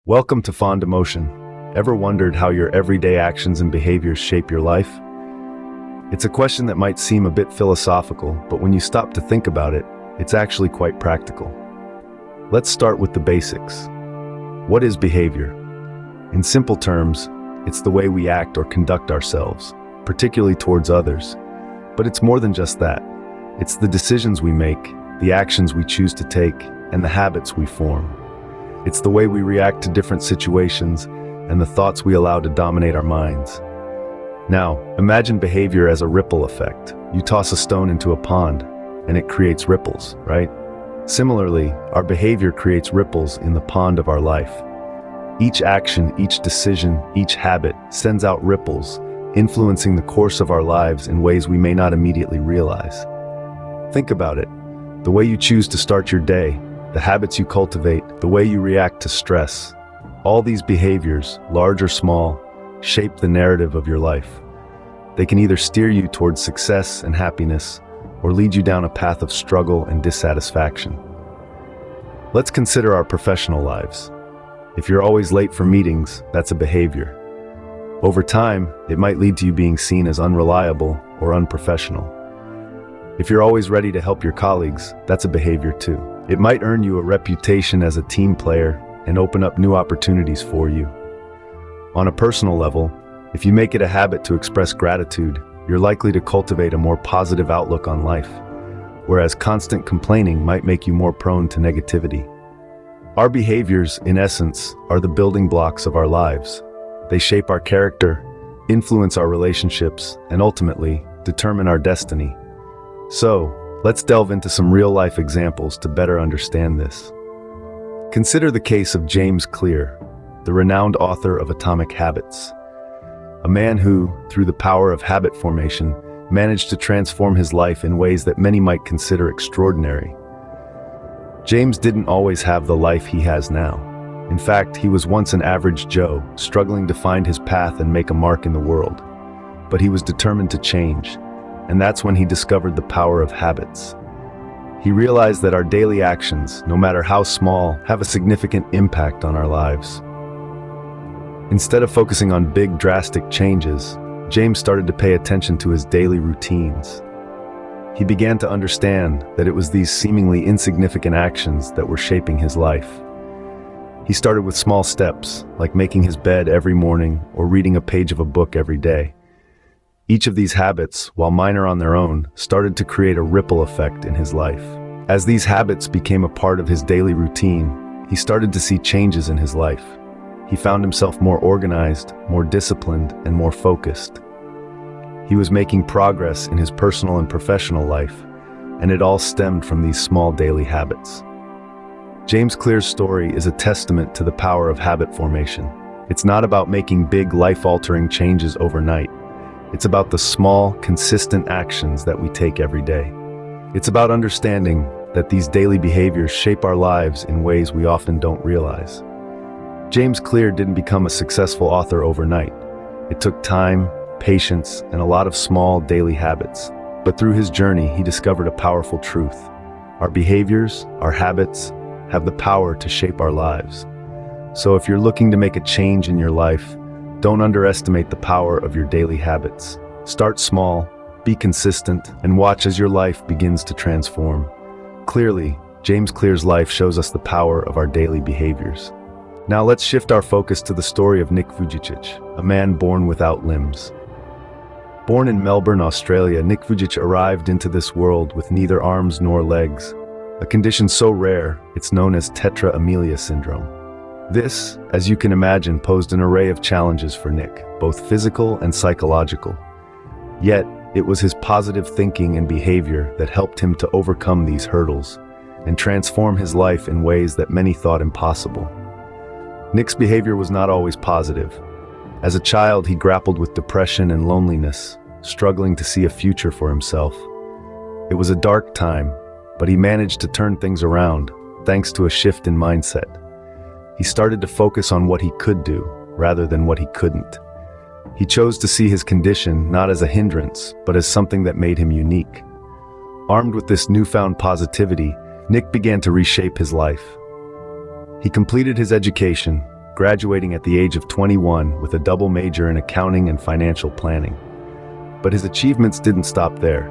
Welcome to Fond Emotion. Ever wondered how your everyday actions and behaviors shape your life? It's a question that might seem a bit philosophical, but when you stop to think about it, it's actually quite practical. Let's start with the basics. What is behavior? In simple terms, it's the way we act or conduct ourselves, particularly towards others. But it's more than just that. It's the decisions we make, the actions we choose to take, and the habits we form. It's the way we react to different situations and the thoughts we allow to dominate our minds. Now, imagine behavior as a ripple effect. You toss a stone into a pond, and it creates ripples, right? Similarly, our behavior creates ripples in the pond of our life. Each action, each decision, each habit sends out ripples, influencing the course of our lives in ways we may not immediately realize. Think about it. The way you choose to start your day, the habits you cultivate, the way you react to stress. All these behaviors, large or small, shape the narrative of your life. They can either steer you towards success and happiness, or lead you down a path of struggle and dissatisfaction. Let's consider our professional lives. If you're always late for meetings, that's a behavior. Over time, it might lead to you being seen as unreliable or unprofessional. If you're always ready to help your colleagues, that's a behavior too. It might earn you a reputation as a team player and open up new opportunities for you. On a personal level, if you make it a habit to express gratitude, you're likely to cultivate a more positive outlook on life, whereas constant complaining might make you more prone to negativity. Our behaviors, in essence, are the building blocks of our lives. They shape our character, influence our relationships, and ultimately, determine our destiny. So, let's delve into some real-life examples to better understand this. Consider the case of James Clear, the renowned author of Atomic Habits. A man who, through the power of habit formation, managed to transform his life in ways that many might consider extraordinary. James didn't always have the life he has now. In fact, he was once an average Joe, struggling to find his path and make a mark in the world. But he was determined to change. And that's when he discovered the power of habits. He realized that our daily actions, no matter how small, have a significant impact on our lives. Instead of focusing on big, drastic changes, James started to pay attention to his daily routines. He began to understand that it was these seemingly insignificant actions that were shaping his life. He started with small steps, like making his bed every morning or reading a page of a book every day. Each of these habits, while minor on their own, started to create a ripple effect in his life. As these habits became a part of his daily routine, he started to see changes in his life. He found himself more organized, more disciplined, and more focused. He was making progress in his personal and professional life, and it all stemmed from these small daily habits. James Clear's story is a testament to the power of habit formation. It's not about making big, life-altering changes overnight. It's about the small, consistent actions that we take every day. It's about understanding that these daily behaviors shape our lives in ways we often don't realize. James Clear didn't become a successful author overnight. It took time, patience, and a lot of small daily habits. But through his journey, he discovered a powerful truth. Our behaviors, our habits, have the power to shape our lives. So if you're looking to make a change in your life, don't underestimate the power of your daily habits. Start small, be consistent, and watch as your life begins to transform. Clearly, James Clear's life shows us the power of our daily behaviors. Now let's shift our focus to the story of Nick Vujicic, a man born without limbs. Born in Melbourne, Australia, Nick Vujicic arrived into this world with neither arms nor legs, a condition so rare it's known as tetra amelia syndrome. This, as you can imagine, posed an array of challenges for Nick, both physical and psychological. Yet, it was his positive thinking and behavior that helped him to overcome these hurdles and transform his life in ways that many thought impossible. Nick's behavior was not always positive. As a child, he grappled with depression and loneliness, struggling to see a future for himself. It was a dark time, but he managed to turn things around, thanks to a shift in mindset. He started to focus on what he could do, rather than what he couldn't. He chose to see his condition not as a hindrance, but as something that made him unique. Armed with this newfound positivity, Nick began to reshape his life. He completed his education, graduating at the age of 21 with a double major in accounting and financial planning. But his achievements didn't stop there.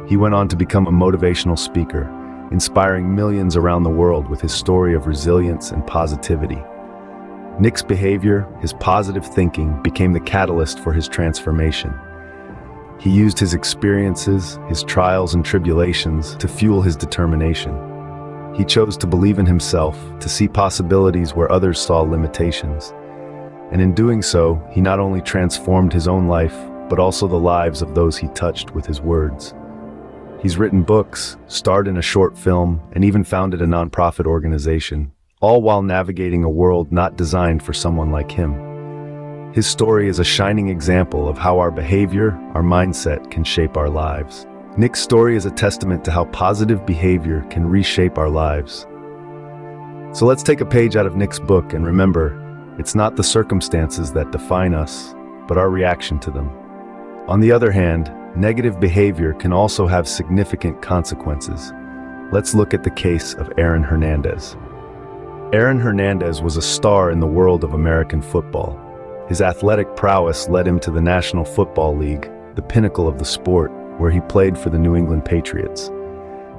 He went on to become a motivational speaker, inspiring millions around the world with his story of resilience and positivity. Nick's behavior, his positive thinking, became the catalyst for his transformation. He used his experiences, his trials and tribulations to fuel his determination. He chose to believe in himself, to see possibilities where others saw limitations. And in doing so, he not only transformed his own life, but also the lives of those he touched with his words. He's written books, starred in a short film, and even founded a nonprofit organization, all while navigating a world not designed for someone like him. His story is a shining example of how our behavior, our mindset, can shape our lives. Nick's story is a testament to how positive behavior can reshape our lives. So let's take a page out of Nick's book and remember, it's not the circumstances that define us, but our reaction to them. On the other hand, negative behavior can also have significant consequences. Let's look at the case of Aaron Hernandez. Aaron Hernandez was a star in the world of American football. His athletic prowess led him to the National Football League, the pinnacle of the sport, where he played for the New England Patriots.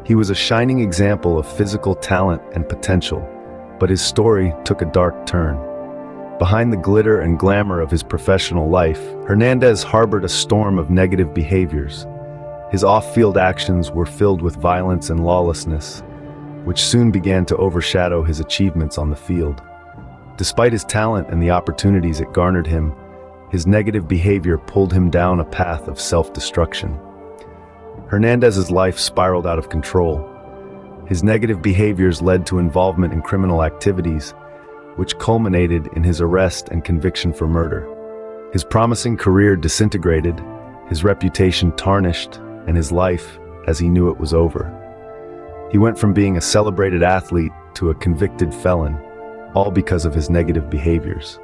He was a shining example of physical talent and potential, but his story took a dark turn. Behind the glitter and glamour of his professional life, Hernandez harbored a storm of negative behaviors. His off-field actions were filled with violence and lawlessness, which soon began to overshadow his achievements on the field. Despite his talent and the opportunities it garnered him, his negative behavior pulled him down a path of self-destruction. Hernandez's life spiraled out of control. His negative behaviors led to involvement in criminal activities, which culminated in his arrest and conviction for murder. His promising career disintegrated, his reputation tarnished, and his life, as he knew it, was over. He went from being a celebrated athlete to a convicted felon, all because of his negative behaviors.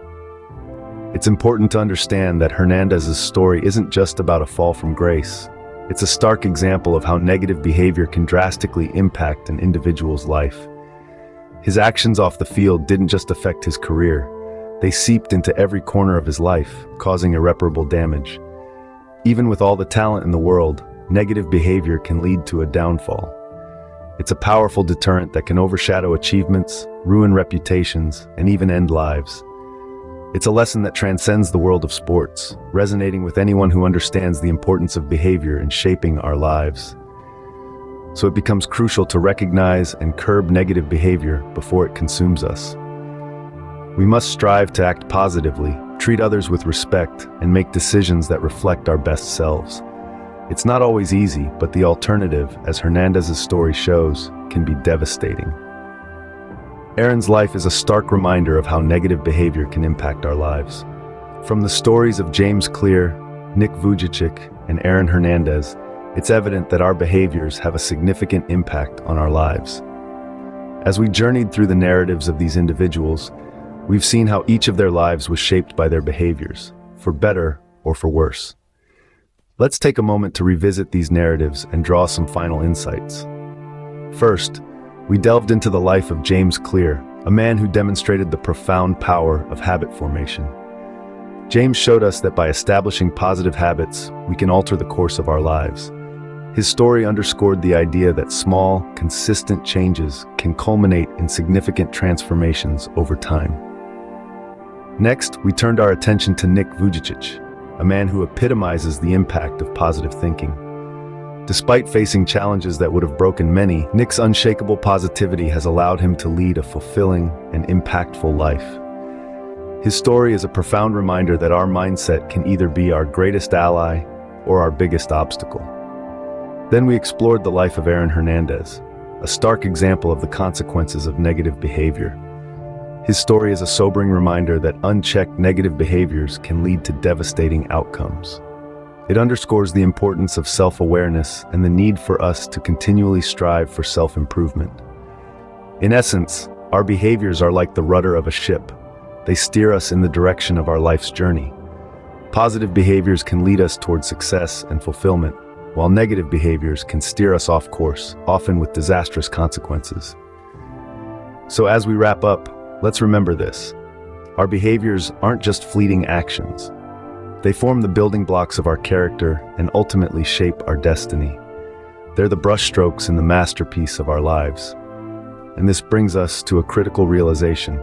It's important to understand that Hernandez's story isn't just about a fall from grace. It's a stark example of how negative behavior can drastically impact an individual's life. His actions off the field didn't just affect his career. They seeped into every corner of his life, causing irreparable damage. Even with all the talent in the world, negative behavior can lead to a downfall. It's a powerful deterrent that can overshadow achievements, ruin reputations, and even end lives. It's a lesson that transcends the world of sports, resonating with anyone who understands the importance of behavior in shaping our lives. So it becomes crucial to recognize and curb negative behavior before it consumes us. We must strive to act positively, treat others with respect, and make decisions that reflect our best selves. It's not always easy, but the alternative, as Hernandez's story shows, can be devastating. Aaron's life is a stark reminder of how negative behavior can impact our lives. From the stories of James Clear, Nick Vujicic, and Aaron Hernandez, it's evident that our behaviors have a significant impact on our lives. As we journeyed through the narratives of these individuals, we've seen how each of their lives was shaped by their behaviors, for better or for worse. Let's take a moment to revisit these narratives and draw some final insights. First, we delved into the life of James Clear, a man who demonstrated the profound power of habit formation. James showed us that by establishing positive habits, we can alter the course of our lives. His story underscored the idea that small, consistent changes can culminate in significant transformations over time. Next, we turned our attention to Nick Vujicic, a man who epitomizes the impact of positive thinking. Despite facing challenges that would have broken many, Nick's unshakable positivity has allowed him to lead a fulfilling and impactful life. His story is a profound reminder that our mindset can either be our greatest ally or our biggest obstacle. Then we explored the life of Aaron Hernandez, a stark example of the consequences of negative behavior. His story is a sobering reminder that unchecked negative behaviors can lead to devastating outcomes. It underscores the importance of self-awareness and the need for us to continually strive for self-improvement. In essence, our behaviors are like the rudder of a ship. They steer us in the direction of our life's journey. Positive behaviors can lead us toward success and fulfillment, while negative behaviors can steer us off course, often with disastrous consequences. So as we wrap up, let's remember this. Our behaviors aren't just fleeting actions. They form the building blocks of our character and ultimately shape our destiny. They're the brushstrokes in the masterpiece of our lives. And this brings us to a critical realization.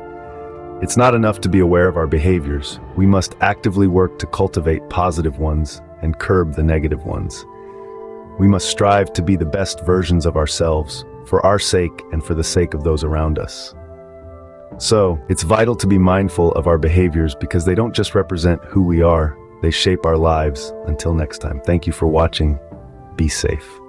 It's not enough to be aware of our behaviors. We must actively work to cultivate positive ones and curb the negative ones. We must strive to be the best versions of ourselves, for our sake and for the sake of those around us. So, it's vital to be mindful of our behaviors because they don't just represent who we are, they shape our lives. Until next time, thank you for watching. Be safe.